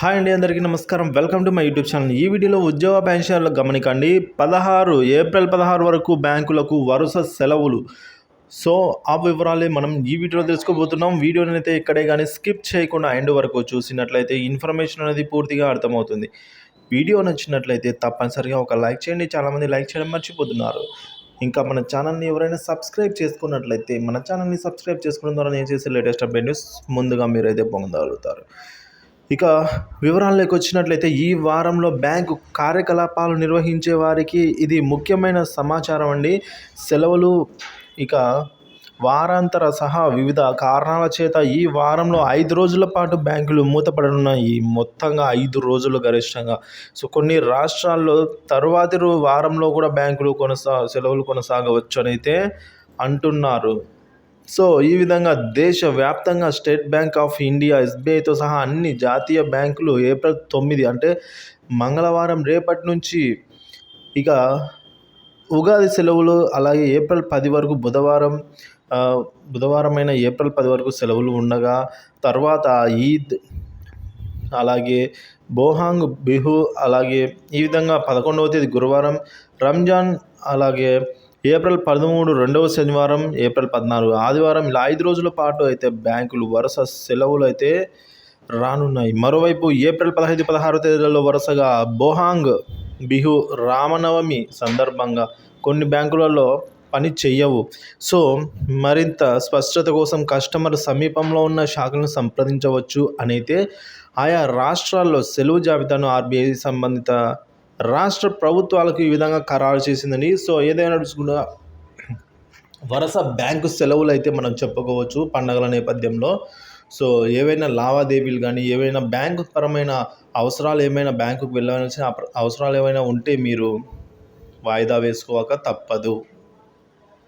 Hi అండి, అందరికీ నమస్కారం. Welcome to my YouTube channel. ఈ వీడియోలో ఉద్యోగ పెన్షన్లు గమనికండి. ఏప్రిల్ 16 వరకు బ్యాంకులకు వరుస సెలవులు. సో ఆ వివరాలే మనం ఈ వీడియోలో తెలుసుకోబోతున్నాం. వీడియోని అయితే ఇక్కడే కానీ స్కిప్ చేయకుండా ఎండ్ వరకు చూసినట్లయితే ఇన్ఫర్మేషన్ అనేది పూర్తిగా అర్థమవుతుంది. వీడియో నచ్చినట్లయితే తప్పనిసరిగా ఒక లైక్ చేయండి. చాలామంది లైక్ చేయడం మర్చిపోతున్నారు. ఇంకా మన ఛానల్ని ఎవరైనా సబ్స్క్రైబ్ చేసుకున్నట్లయితే మన ఛానల్ని సబ్స్క్రైబ్ చేసుకోవడం ద్వారా నేను చేసే లేటెస్ట్ అప్డేట్ న్యూస్ ముందుగా మీరైతే పొందగలుగుతారు. ఇక వివరాల్లోకి వచ్చినట్లయితే ఈ వారంలో బ్యాంకు కార్యకలాపాలు నిర్వహించే వారికి ఇది ముఖ్యమైన సమాచారం అండి. సెలవులు ఇక వారాంతర సహా వివిధ కారణాల చేత ఈ వారంలో 5 రోజుల పాటు బ్యాంకులు మూతపడనున్నాయి. మొత్తంగా 5 రోజులు గరిష్టంగా. సో కొన్ని రాష్ట్రాల్లో తరువాతి వారంలో కూడా బ్యాంకులు సెలవులు కొనసాగవచ్చు అని అయితే అంటున్నారు. సో ఈ విధంగా దేశవ్యాప్తంగా స్టేట్ బ్యాంక్ ఆఫ్ ఇండియా, ఎస్బీఐతో సహా అన్ని జాతీయ బ్యాంకులు ఏప్రిల్ 9 అంటే మంగళవారం రేపటి నుంచి ఇక ఉగాది సెలవులు, అలాగే ఏప్రిల్ 10 వరకు బుధవారమైన ఏప్రిల్ 10 వరకు సెలవులు ఉండగా, తర్వాత ఈద్, అలాగే బోహాంగ్ బిహు, అలాగే ఈ విధంగా 11వ తేదీ గురువారం రంజాన్, అలాగే ఏప్రిల్ 13 రెండవ శనివారం, ఏప్రిల్ 14 ఆదివారం, ఇలా 5 రోజుల పాటు అయితే బ్యాంకులు వరుస సెలవులు అయితే రానున్నాయి. మరోవైపు ఏప్రిల్ 15, 16 తేదీలలో వరుసగా బోహాంగ్ బిహు, రామనవమి సందర్భంగా కొన్ని బ్యాంకులలో పని చెయ్యవు. సో మరింత స్పష్టత కోసం కస్టమర్ సమీపంలో ఉన్న శాఖలను సంప్రదించవచ్చు అనైతే ఆయా రాష్ట్రాల్లో సెలవు జాబితాను ఆర్బీఐ సంబంధిత రాష్ట్ర ప్రభుత్వాలకు ఈ విధంగా ఖరారు చేసిందని. సో ఏదైనా చూసుకున్నా వరుస బ్యాంకు సెలవులు అయితే మనం చెప్పుకోవచ్చు పండగల నేపథ్యంలో. సో ఏవైనా లావాదేవీలు కానీ, ఏవైనా బ్యాంకు పరమైన అవసరాలు, ఏమైనా బ్యాంకుకు వెళ్ళవలసిన అవసరాలు ఏమైనా ఉంటే మీరు వాయిదా వేసుకోక తప్పదు.